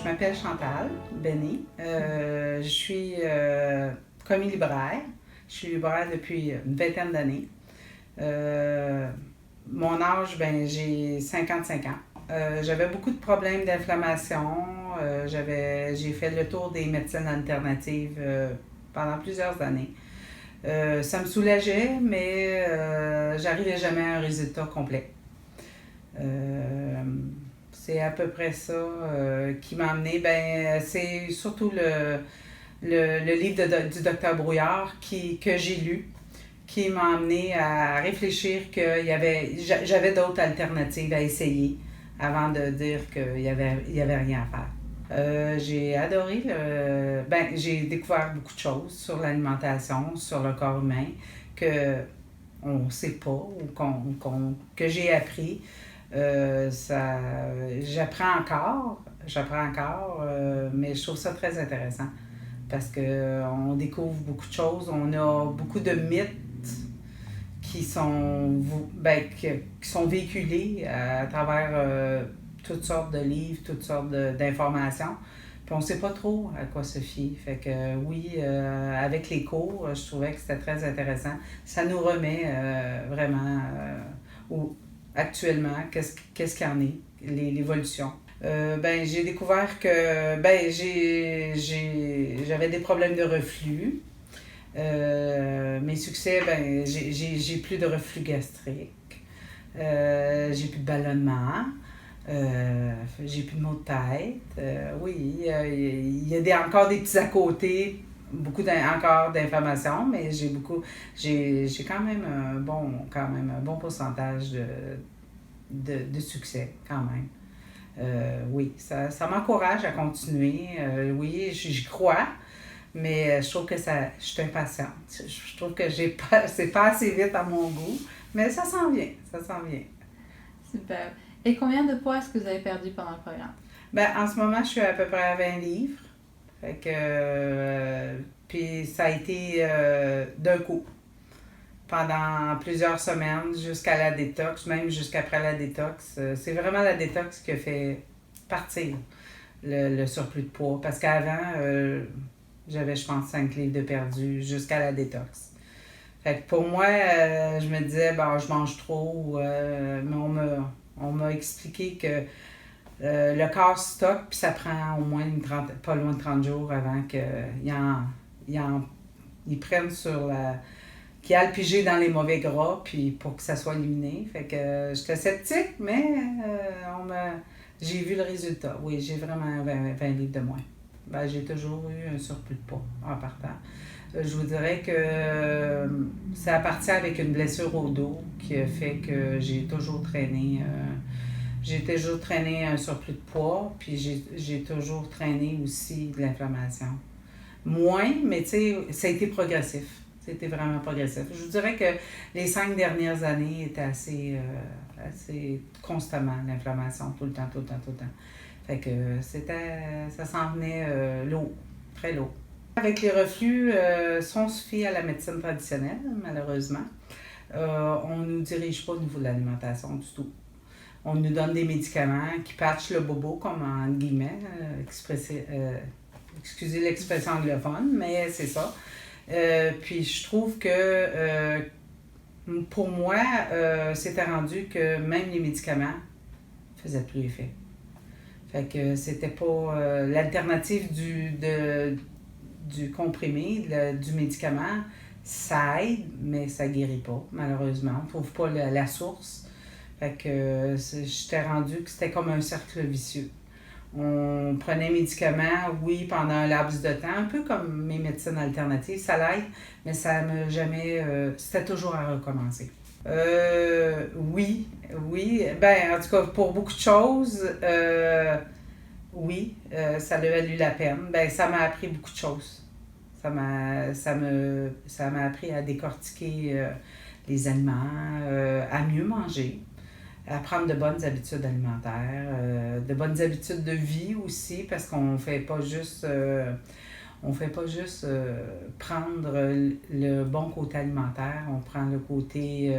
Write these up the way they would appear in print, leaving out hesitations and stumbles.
Je m'appelle Chantal Benny. Je suis commis libraire. Je suis libraire depuis une vingtaine d'années. Mon âge, j'ai 55 ans. J'avais beaucoup de problèmes d'inflammation. J'ai fait le tour des médecines alternatives pendant plusieurs années. Ça me soulageait, mais j'arrivais jamais à un résultat complet. C'est à peu près ça qui m'a amené. C'est surtout le livre du docteur Brouillard que j'ai lu, qui m'a amené à réfléchir j'avais d'autres alternatives à essayer avant de dire qu'il y avait rien à faire. J'ai adoré j'ai découvert beaucoup de choses sur l'alimentation, sur le corps humain, que on ne sait pas ou que j'ai appris. J'apprends encore, mais je trouve ça très intéressant parce qu'on découvre beaucoup de choses. On a beaucoup de mythes qui sont véhiculés à travers toutes sortes de livres, toutes sortes d'informations. Puis on ne sait pas trop à quoi se fier. Fait que oui, avec les cours, je trouvais que c'était très intéressant. Ça nous remet vraiment actuellement, qu'est-ce qu'il y en est, l'évolution. J'ai découvert que j'avais des problèmes de reflux. Mes succès, j'ai plus de reflux gastrique. J'ai plus de ballonnement. J'ai plus de maux de tête. Oui, il y a encore des petits à côté, encore d'inflammation, mais j'ai quand même un bon pourcentage de succès quand même. Oui, ça m'encourage à continuer. Oui, j'y crois, mais je trouve que je suis impatiente. Je trouve que c'est pas assez vite à mon goût, mais ça s'en vient. Super. Et combien de poids est-ce que vous avez perdu pendant le programme? En ce moment, je suis à peu près à 20 livres. Fait que, puis ça a été d'un coup, pendant plusieurs semaines, jusqu'à la détox, même jusqu'après la détox. C'est vraiment la détox qui a fait partir le surplus de poids. Parce qu'avant, j'avais, je pense, 5 livres de perdu jusqu'à la détox. Fait que pour moi, je me disais, je mange trop, mais on m'a expliqué que le corps stocke, puis ça prend au moins pas loin de 30 jours avant qu'ils prennent qu'ils aillent piger dans les mauvais gras, puis pour que ça soit éliminé. Fait que j'étais sceptique, mais j'ai vu le résultat. Oui, j'ai vraiment 20 livres de moins. J'ai toujours eu un surplus de poids en partant. Je vous dirais que ça appartient avec une blessure au dos qui a fait que j'ai toujours traîné un surplus de poids, puis j'ai toujours traîné aussi de l'inflammation. Moins, mais tu sais, ça a été progressif. C'était vraiment progressif. Je vous dirais que les 5 dernières années étaient assez constamment, l'inflammation, tout le temps. Fait que ça s'en venait lourd, très lourd. Avec les reflux, si on se fie à la médecine traditionnelle, malheureusement, on ne nous dirige pas au niveau de l'alimentation du tout. On nous donne des médicaments qui patchent le bobo, comme en guillemets, excusez l'expression anglophone, mais c'est ça. Puis je trouve que pour moi, c'était rendu que même les médicaments ne faisaient plus effet. Fait que c'était pas l'alternative du comprimé, du médicament, ça aide, mais ça guérit pas, malheureusement. On ne trouve pas la source. Fait que j'étais rendue que c'était comme un cercle vicieux. On prenait un médicament, oui, pendant un laps de temps, un peu comme mes médecines alternatives, ça l'aide, mais ça m'a jamais... c'était toujours à recommencer. Oui. En tout cas, pour beaucoup de choses, oui, ça a valu la peine. Ça m'a appris beaucoup de choses. Ça m'a appris à décortiquer les aliments, à mieux manger, à prendre de bonnes habitudes alimentaires, de bonnes habitudes de vie aussi, parce qu'on fait pas juste prendre le bon côté alimentaire, on prend le côté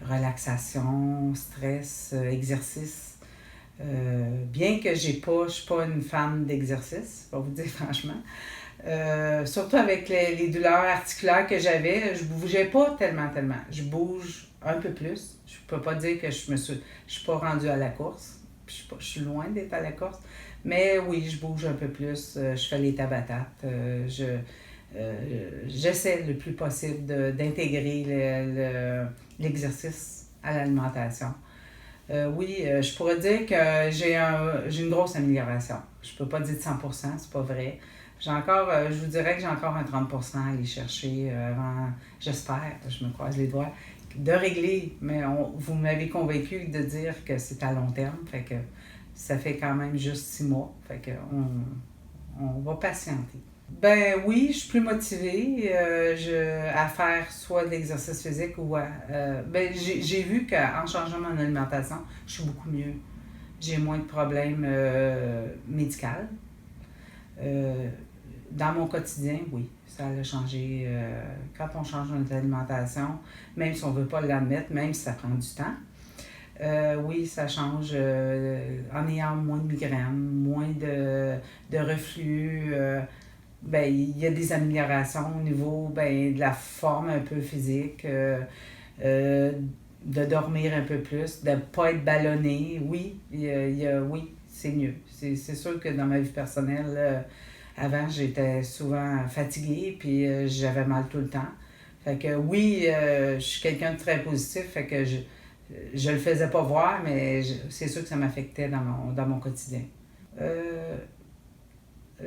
relaxation, stress, exercice. Bien que je ne suis pas une fan d'exercice, pour vous dire franchement. Surtout avec les douleurs articulaires que j'avais, je bougeais pas tellement. Je bouge un peu plus. Je peux pas dire que je suis pas rendue à la course. Je suis loin d'être à la course. Mais oui, je bouge un peu plus. Je fais les tabatates. J'essaie le plus possible d'intégrer l'exercice à l'alimentation. Oui, je pourrais dire que j'ai une grosse amélioration. Je peux pas dire de 100%, c'est pas vrai. Je vous dirais que j'ai encore un 30% à aller chercher avant, j'espère, je me croise les doigts, de régler. Mais vous m'avez convaincu de dire que c'est à long terme, fait que ça fait quand même juste 6 mois, fait que on va patienter. Ben oui, je suis plus motivée à faire soit de l'exercice physique ou j'ai vu qu'en changeant mon alimentation, je suis beaucoup mieux. J'ai moins de problèmes médicaux. Euh, Dans mon quotidien, oui, ça a changé. Quand on change notre alimentation, même si on ne veut pas l'admettre, même si ça prend du temps, oui, ça change en ayant moins de migraines, moins de reflux. Il y a des améliorations au niveau de la forme un peu physique, euh, de dormir un peu plus, de ne pas être ballonné. Oui, oui, c'est mieux. C'est sûr que dans ma vie personnelle, avant, j'étais souvent fatiguée, puis j'avais mal tout le temps. Fait que oui, je suis quelqu'un de très positif, fait que je le faisais pas voir, mais c'est sûr que ça m'affectait dans mon quotidien. Euh,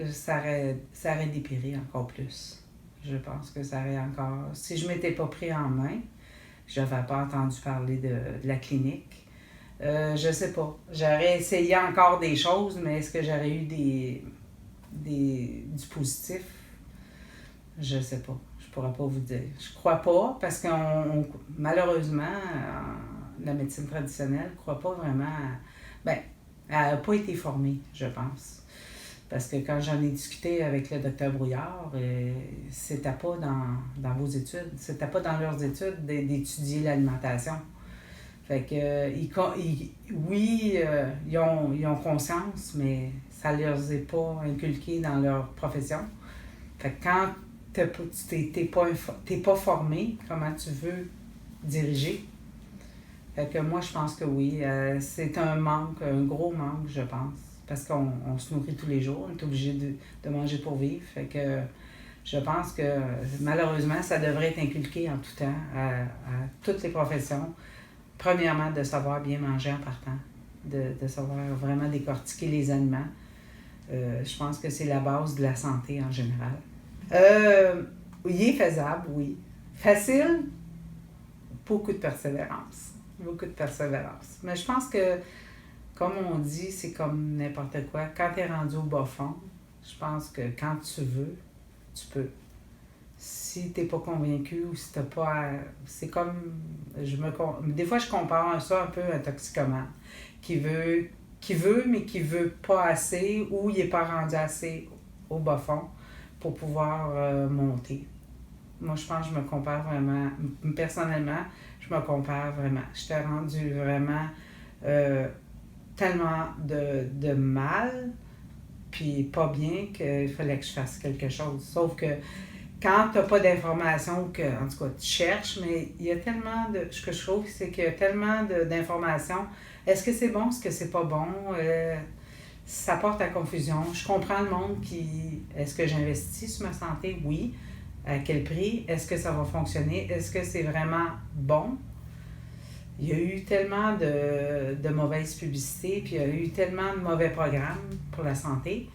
ça aurait dépiré encore plus. Je pense que ça aurait encore... Si je ne m'étais pas pris en main, je n'avais pas entendu parler de la clinique. Je sais pas. J'aurais essayé encore des choses, mais est-ce que j'aurais eu du positif? Je sais pas. Je pourrais pas vous dire. Je crois pas parce que malheureusement, la médecine traditionnelle ne croit pas vraiment... Elle n'a pas été formée, je pense. Parce que quand j'en ai discuté avec le docteur Brouillard, c'était pas dans vos études, c'était pas dans leurs études d'étudier l'alimentation. Fait que, oui, ils ont conscience, mais ça ne leur est pas inculqué dans leur profession. Fait que quand t'es pas formé, comment tu veux diriger? Fait que moi, je pense que oui, c'est un manque, un gros manque, je pense. Parce qu'on se nourrit tous les jours, on est obligé de manger pour vivre. Fait que je pense que malheureusement, ça devrait être inculqué en tout temps à toutes les professions. Premièrement, de savoir bien manger en partant, de savoir vraiment décortiquer les aliments. Je pense que c'est la base de la santé en général. Il est faisable, oui. Facile, beaucoup de persévérance. Beaucoup de persévérance. Mais je pense que, comme on dit, c'est comme n'importe quoi. Quand tu es rendu au bas fond, je pense que quand tu veux, tu peux. Si tu n'es pas convaincu ou si tu n'as pas... C'est comme... Des fois, je compare ça un peu à un toxicomane qui veut, mais qui veut pas assez ou il n'est pas rendu assez au bas fond pour pouvoir monter. Moi, je pense que je me compare vraiment... Personnellement, je me compare vraiment. J'étais rendue vraiment tellement de mal, puis pas bien, qu'il fallait que je fasse quelque chose. Sauf que quand tu n'as pas d'informations, en tout cas, tu cherches, mais il y a tellement de... Ce que je trouve, c'est qu'il y a tellement d'informations. Est-ce que c'est bon? Est-ce que c'est pas bon? Ça porte à confusion. Je comprends le monde qui... Est-ce que j'investis sur ma santé? Oui. À quel prix? Est-ce que ça va fonctionner? Est-ce que c'est vraiment bon? Il y a eu tellement de mauvaises publicités, puis il y a eu tellement de mauvais programmes pour la santé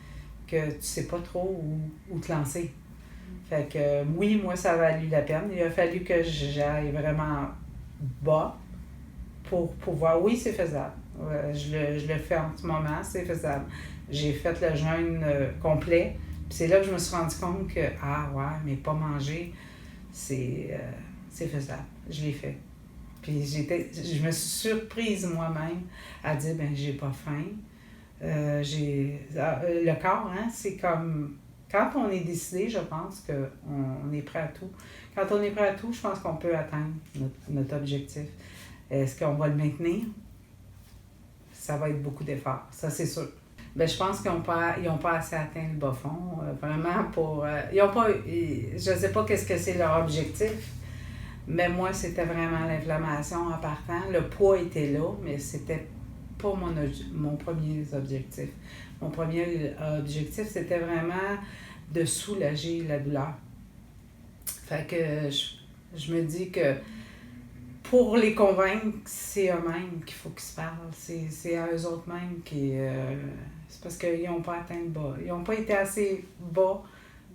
que tu sais pas trop où te lancer. Fait que oui, moi, ça a valu la peine. Il a fallu que j'aille vraiment bas pour pouvoir... Oui, c'est faisable. Je le fais en ce moment, c'est faisable. J'ai fait le jeûne complet. Puis c'est là que je me suis rendu compte que, mais pas manger, c'est faisable. Je l'ai fait. Puis je me suis surprise moi-même à dire, j'ai pas faim. Le corps, hein, c'est comme... Quand on est décidé, je pense qu'on est prêt à tout. Quand on est prêt à tout, je pense qu'on peut atteindre notre objectif. Est-ce qu'on va le maintenir? ça va être beaucoup d'efforts, ça c'est sûr. Ben, je pense qu'ils n'ont pas assez atteint le bas fond, vraiment pour... ils ont pas, je ne sais pas qu'est-ce que c'est leur objectif, mais moi, c'était vraiment l'inflammation en partant. Le poids était là, mais c'était pas mon premier objectif. Mon premier objectif, c'était vraiment de soulager la douleur. Fait que je me dis que pour les convaincre, c'est eux-mêmes qu'il faut qu'ils se parlent. C'est à eux autres mêmes qui... c'est parce qu'ils n'ont pas atteint le bas. Ils n'ont pas été assez bas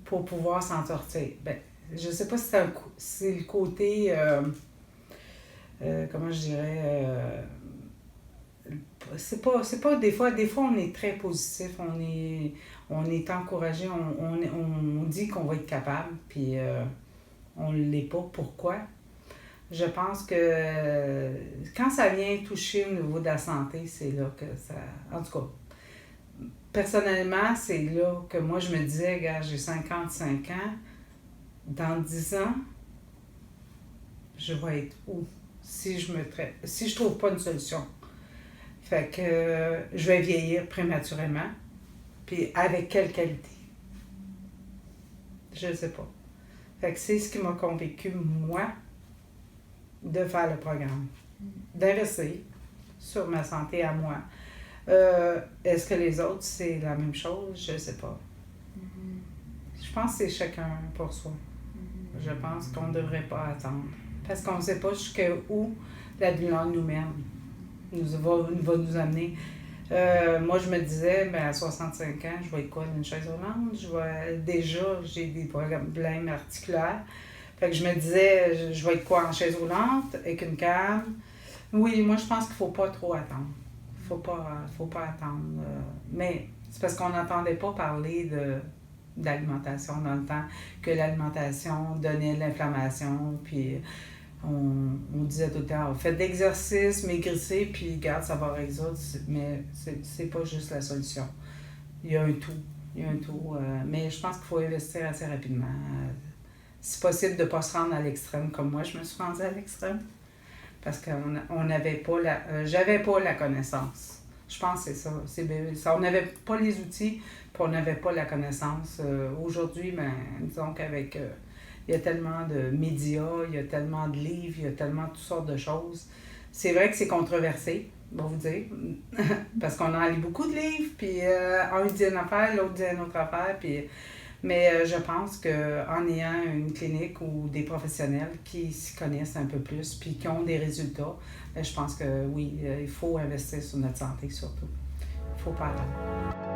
pour pouvoir s'en sortir. Ben, je sais pas si c'est le côté... comment je dirais... c'est pas des fois on est très positif, on est encouragé, on dit qu'on va être capable, puis on ne l'est pas. Pourquoi? Je pense que quand ça vient toucher au niveau de la santé, c'est là que ça... En tout cas, personnellement, c'est là que moi, je me disais, regarde, j'ai 55 ans, dans 10 ans, je vais être où? Si je trouve pas une solution. Fait que je vais vieillir prématurément, puis avec quelle qualité? Je ne sais pas. Fait que c'est ce qui m'a convaincu, moi, de faire le programme, d'investir sur ma santé à moi. Est-ce que les autres, c'est la même chose? Je ne sais pas. Je pense que c'est chacun pour soi. Je pense qu'on ne devrait pas attendre. Parce qu'on ne sait pas jusqu'où la douleur nous mène, va nous amener. Moi, je me disais, ben, à 65 ans, je vais être quoi, une chaise roulante? Déjà, j'ai des problèmes articulaires. Fait que je me disais, je vais être quoi, en chaise roulante, avec une canne? Oui, moi, je pense qu'il ne faut pas trop attendre. Faut pas attendre. Mais c'est parce qu'on n'entendait pas parler d'alimentation dans le temps, que l'alimentation donnait de l'inflammation, puis on disait tout le temps, faites d'exercice, maigrissez, puis regarde, ça va résoudre, mais c'est pas juste la solution. Il y a un tout. Mais je pense qu'il faut investir assez rapidement. C'est possible de ne pas se rendre à l'extrême comme moi, je me suis rendue à l'extrême. Parce qu'on n'avait pas j'avais pas la connaissance. Je pense que c'est ça. On n'avait pas les outils, puis on n'avait pas la connaissance. Aujourd'hui, ben, disons qu'avec... il y a tellement de médias, il y a tellement de livres, il y a tellement toutes sortes de choses. C'est vrai que c'est controversé, on va vous dire, parce qu'on en lit beaucoup de livres, puis un dit une affaire, l'autre dit une autre affaire, puis... Mais je pense qu'en ayant une clinique ou des professionnels qui s'y connaissent un peu plus puis qui ont des résultats, je pense que oui, il faut investir sur notre santé surtout. Il ne faut pas attendre.